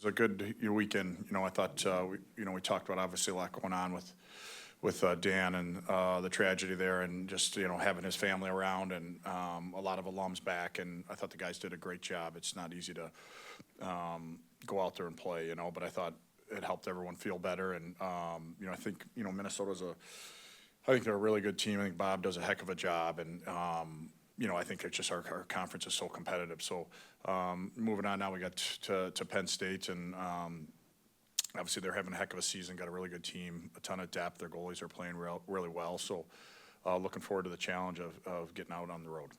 was a good weekend. I thought we talked about obviously a lot going on with Dan and the tragedy there, and just having his family around and a lot of alums back. And I thought the guys did a great job. It's not easy to go out there and play, but I thought it helped everyone feel better. And I think Minnesota's I think they're a really good team. I think Bob does a heck of a job, and I think it's just our conference is so competitive. So moving on now, we got to Penn State, and obviously they're having a heck of a season. Got a really good team, a ton of depth. Their goalies are playing really well. So looking forward to the challenge of getting out on the road.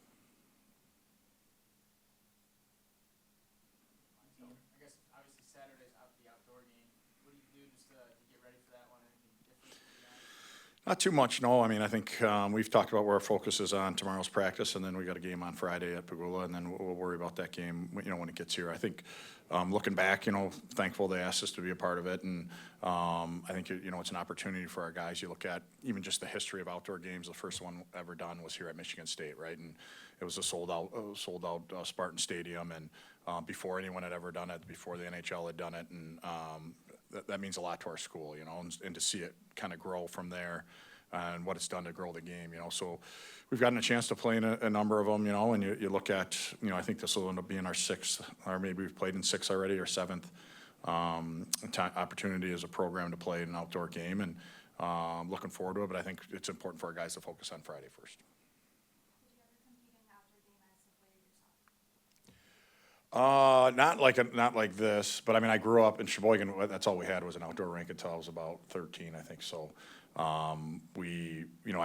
I guess obviously Saturday's the outdoor game. What do you do just to get ready for that one? Anything different for you guys? Not too much, no. I mean, I think we've talked about where our focus is on tomorrow's practice, and then we got a game on Friday at Pagula, and then we'll worry about that game, when it gets here. I think looking back, thankful they asked us to be a part of it, and I think it's an opportunity for our guys. You look at even just the history of outdoor games. The first one ever done was here at Michigan State, right? And it was a sold out Spartan stadium, and before anyone had ever done it, before the NHL had done it, and that means a lot to our school, and to see it kind of grow from there, and what it's done to grow the game, So we've gotten a chance to play in a number of them, and you look at, I think this will end up being our sixth, or maybe we've played in six already, or seventh opportunity as a program to play in an outdoor game, and looking forward to it. But I think it's important for our guys to focus on Friday first. Would you ever compete in an outdoor game as a player yourself? Not like this, but I mean, I grew up in Sheboygan. That's all we had was an outdoor rink until I was about 13, I think. So, I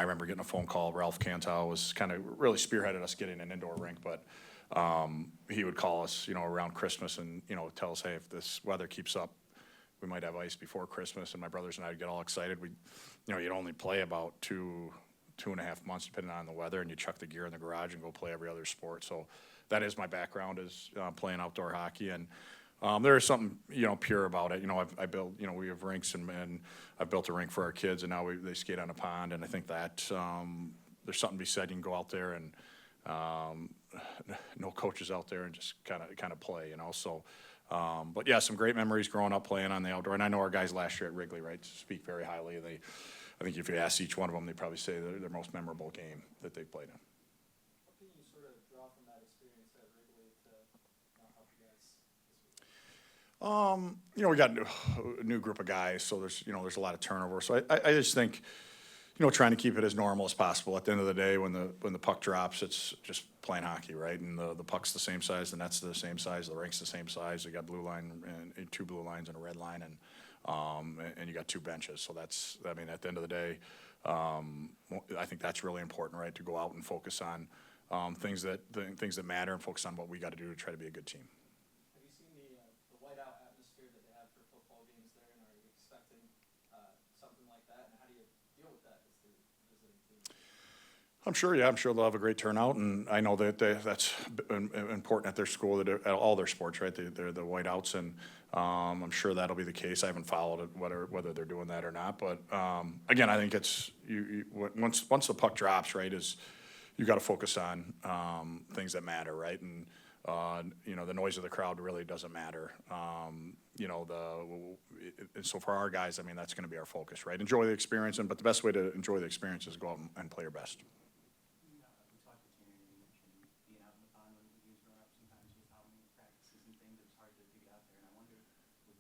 remember getting a phone call. Ralph Cantow was kind of really spearheaded us getting an indoor rink, but he would call us, around Christmas and tell us, hey, if this weather keeps up, we might have ice before Christmas. And my brothers and I would get all excited. You'd only play about 2.5 months depending on the weather, and you chuck the gear in the garage and go play every other sport. So that is my background, is playing outdoor hockey, and there is something pure about it. I built we have rinks, and I've built a rink for our kids, and now they skate on a pond, and I think that there's something to be said. You can go out there and no coaches out there and just kind of play, So, but yeah, some great memories growing up playing on the outdoor, and I know our guys last year at Wrigley, right, speak very highly. I think if you ask each one of them, they probably say their most memorable game that they played in. What can you sort of draw from that experience at Wrigley to help you guys this week? We got a new group of guys, so there's a lot of turnover. So I just think, trying to keep it as normal as possible. At the end of the day, when the puck drops, it's just playing hockey, right? And the puck's the same size, the net's the same size, the rink's the same size. We got blue line and two blue lines and a red line, and you got two benches. So at the end of the day, I think that's really important, right? To go out and focus on things that matter, and focus on what we got to do to try to be a good team. Have you seen the whiteout atmosphere that they have for football games there, and are you expecting something like that? And how do you deal with that as the visiting team? I'm sure they'll have a great turnout, and I know that that's important at their school, at all their sports, right? They're the whiteouts, and I'm sure that'll be the case. I haven't followed it, whether they're doing that or not, but again, I think it's once the puck drops, right, is you got to focus on things that matter, right? And the noise of the crowd really doesn't matter. So for our guys, that's going to be our focus, right? Enjoy the experience, but the best way to enjoy the experience is go out and play your best. We talked to Tanner, and you mentioned being out in the pond when the games were up. Sometimes with how many practices and things, it's hard to get out there. And I wonder, with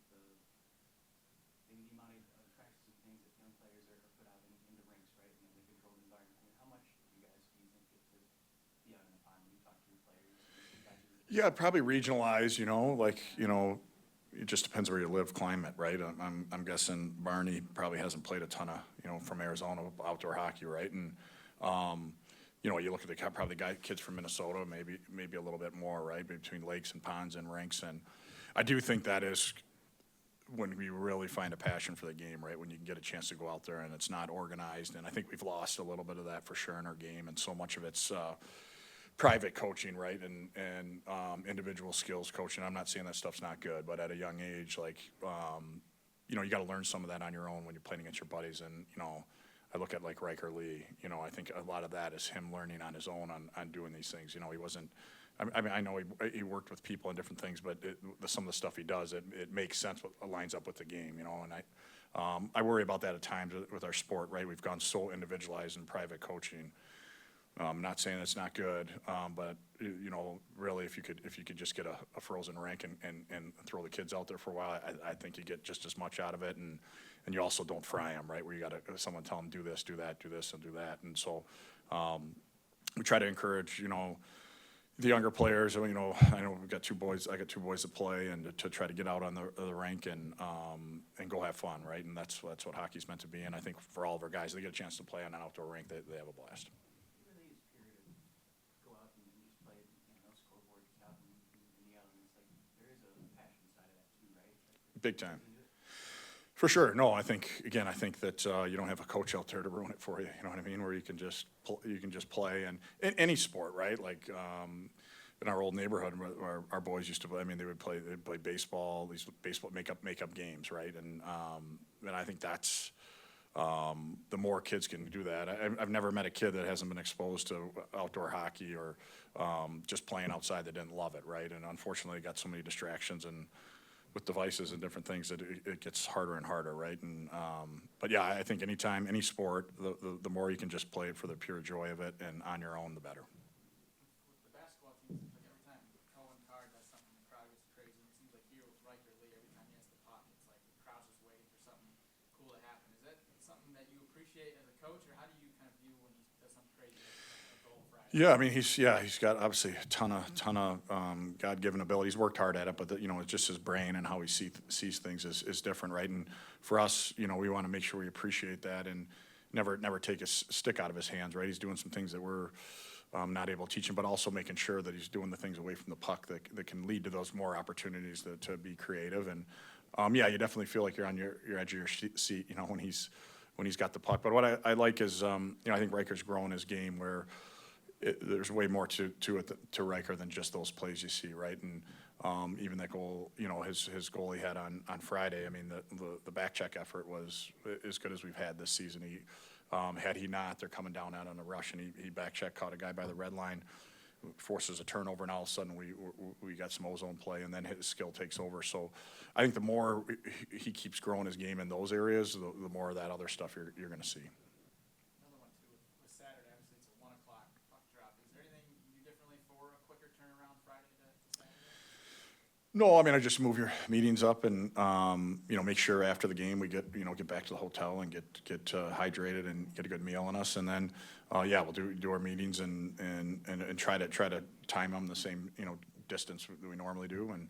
maybe the amount of practices and things that young players are put out in the rinks, right, in the controlled environment, how much do you guys do you think get to be out in the pond when you talk to your players? Yeah, probably regionalized, it just depends where you live, climate, right? I'm guessing Barney probably hasn't played a ton of, from Arizona, outdoor hockey, right? And, you look at the kids from Minnesota, maybe a little bit more, right? Between lakes and ponds and rinks. And I do think that is when we really find a passion for the game, right? When you can get a chance to go out there and it's not organized. And I think we've lost a little bit of that for sure in our game. And so much of it's private coaching, right, and individual skills coaching. I'm not saying that stuff's not good, but at a young age, you got to learn some of that on your own when you're playing against your buddies. And I look at Riker Lee. I think a lot of that is him learning on his own on doing these things. He wasn't I mean, I know he worked with people and different things, but some of the stuff he does, it makes sense, what lines up with the game, you know, and I worry about that at times with our sport, right? We've gone so individualized in private coaching. Not saying it's not good, but you know, really, if you could just get a frozen rink and throw the kids out there for a while, I think you get just as much out of it, and you also don't fry them, right? Where you got someone tell them do this, do that, do this, and do that, and so we try to encourage, you know, the younger players. You know, I know we've got two boys. I got two boys to play, and to try to get out on the rink and go have fun, right? And that's what hockey's meant to be. And I think for all of our guys, they get a chance to play on an outdoor rink, they have a blast. It really is period of go out and just play, no scoreboard, just out in the elements. Like, there is a passion side of that too, right? Like, Big time. For sure. No, I think that you don't have a coach out there to ruin it for you. You know what I mean? Where you can just play, and in any sport, right? Like in our old neighborhood, our boys used to play. I mean, they'd play baseball, these baseball make-up games, right? And I think that's the more kids can do that. I've never met a kid that hasn't been exposed to outdoor hockey or just playing outside that didn't love it, right? And unfortunately, got so many distractions and with devices and different things that it gets harder and harder, right? And but yeah, I think anytime, any sport, the more you can just play it for the pure joy of it and on your own, the better. With the basketball teams, like every time Cohen Card does something, the crowd gets crazy. And it seems like here with Riker Lee, every time he has the puck, it's like the crowd's just waiting for something cool to happen. Is that something that you appreciate as a coach, or how do you kind of view when he does something crazy like a goal Friday? Yeah, I mean, he's got obviously a ton of God-given ability. He's worked hard at it, but you know, it's just his brain and how he sees things is different, right? And for us, you know, we want to make sure we appreciate that and never take a stick out of his hands, right? He's doing some things that we're not able to teach him, but also making sure that he's doing the things away from the puck that can lead to those more opportunities to be creative. And yeah, you definitely feel like you're on your edge of your seat, you know, when he's got the puck. But what I like is, you know, I think Riker's grown his game where there's way more to Riker than just those plays you see, right? And even that goal, you know, his goal he had on Friday. I mean, the back check effort was as good as we've had this season. Had he not, they're coming down out on a rush, and he back check, caught a guy by the red line, forces a turnover, and all of a sudden we got some ozone play, and then his skill takes over. So I think the more he keeps growing his game in those areas, the more of that other stuff you're going to see. Another one too, with Saturday, obviously it's a 1 o'clock puck drop. Is there anything you do differently for a quicker turnaround Friday to Saturday? No, I mean, I just move your meetings up and, you know, make sure after the game we get back to the hotel and get hydrated and get a good meal in us. And then, yeah, we'll do our meetings and try to time them the same, you know, distance that we normally do. And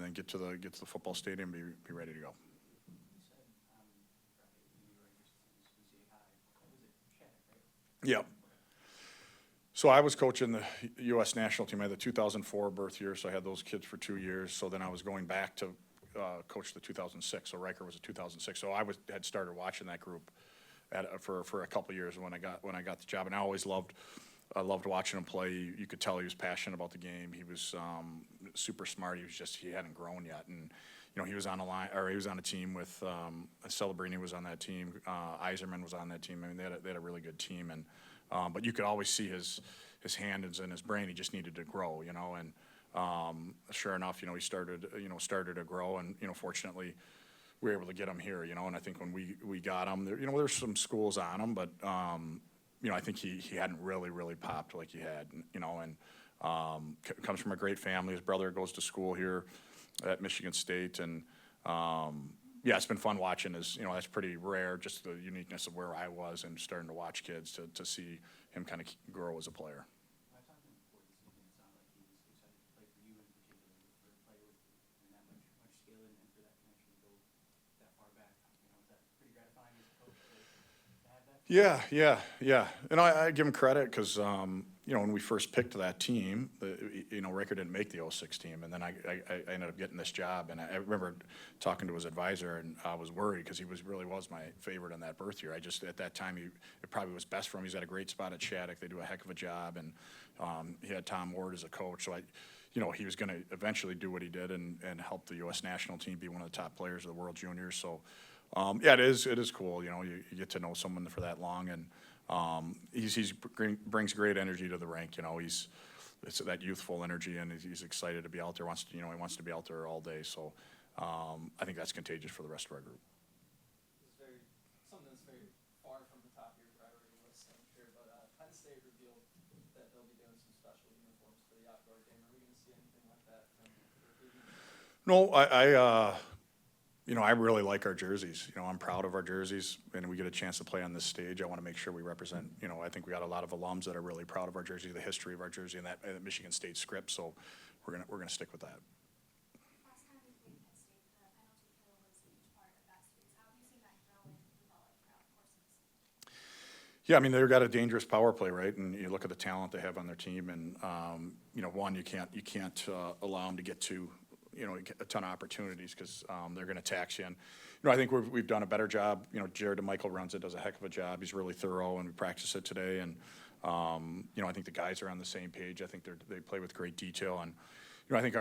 then get to the football stadium, be ready to go. You said Friday when you were just say hi. What was it? Shattuck, right? Yeah. So I was coaching the U.S. national team. I had the 2004 birth year, so I had those kids for 2 years. So then I was going back to coach the 2006. So Riker was a 2006. So I had started watching that group for a couple of years when I got the job, and I always loved watching him play. You could tell he was passionate about the game. He was super smart. He hadn't grown yet, and you know, he was on a team with Celebrini was on that team. Iserman was on that team. I mean, they had a really good team, and but you could always see his hands and his brain. He just needed to grow, you know. And sure enough, you know, he started to grow, and you know, fortunately, we were able to get him here, you know. And I think when we got him, there, you know, there's some schools on him, but you know, I think he hadn't really popped like he had, you know. And comes from a great family. His brother goes to school here at Michigan State, and yeah, it's been fun watching. You know, that's pretty rare, just the uniqueness of where I was and starting to watch kids to see him kind of grow as a player. I talked to him before the season. It sounded like he was excited to play for you in particular, for a player with that much skill and for that connection to go that far back. You know, is that pretty gratifying as a coach to have that? Yeah. And I give him credit because, you know, when we first picked that team, you know, Riker didn't make the 06 team. And then I ended up getting this job. And I remember talking to his advisor, and I was worried because he really was my favorite in that birth year. At that time, it probably was best for him. He's at a great spot at Shattuck. They do a heck of a job. And he had Tom Ward as a coach. So you know, he was going to eventually do what he did and help the U.S. national team be one of the top players of the World Juniors. So, yeah, it is cool. You know, you get to know someone for that long, and he brings great energy to the rink. You know, he's it's that youthful energy, and he's excited to be out there, he wants to be out there all day. So I think that's contagious for the rest of our group. It's very, something that's very far from the top of your priority list, I'm sure, but Penn State revealed that they'll be doing some special uniforms for the outdoor game. Are we gonna see anything like that from your team? No, I really like our jerseys. I'm proud of our jerseys, and we get a chance to play on this stage. I want to make sure we represent, I think we got a lot of alums that are really proud of our jersey, the history of our jersey, and that Michigan State script. So we're gonna stick with that. Last time we played Penn State, the penalty kill was a huge part of that series. How have you seen that grow and develop throughout the course of the season? Yeah, I mean, they've got a dangerous power play, right? And you look at the talent they have on their team, and one, you can't allow them to get to a ton of opportunities because they're going to tax you. And I think we've done a better job. Jared DeMichael runs it, does a heck of a job. He's really thorough, and we practice it today. And I think the guys are on the same page. I think they play with great detail. And I think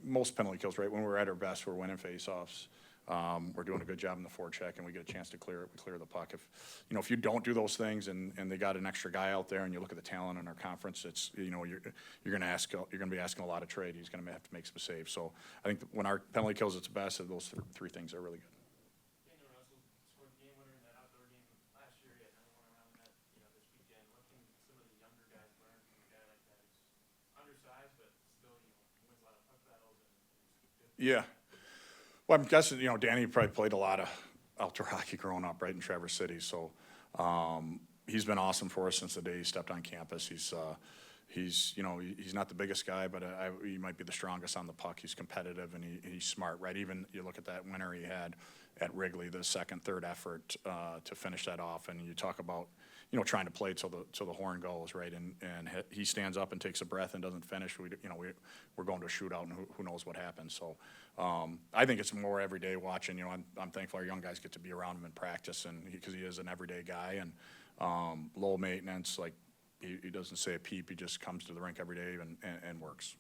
most penalty kills, right? When we're at our best, we're winning faceoffs. We're doing a good job in the forecheck, and we get a chance to clear the puck. If you don't do those things, and they got an extra guy out there, and you look at the talent in our conference, it's you're going to be asking a lot of trade. He's going to have to make some saves. So I think when our penalty kills its best, those three things are really good. Daniel Russell scored the game winner in that outdoor game last year. He had another one around the net, this weekend. What can some of the younger guys learn from a guy like that who's undersized but still, wins a lot of puck battles and good? Yeah. Well, I'm guessing, Danny probably played a lot of outdoor hockey growing up, right, in Traverse City. So he's been awesome for us since the day he stepped on campus. He's not the biggest guy, but he might be the strongest on the puck. He's competitive, and he's smart, right? Even you look at that winner he had at Wrigley, the second, third effort to finish that off, and you talk about trying to play till the horn goes, right? And he stands up and takes a breath and doesn't finish. We're going to a shootout, and who knows what happens. So I think it's more every day watching. I'm thankful our young guys get to be around him in practice, and because he is an everyday guy and low maintenance. Like he doesn't say a peep. He just comes to the rink every day and works.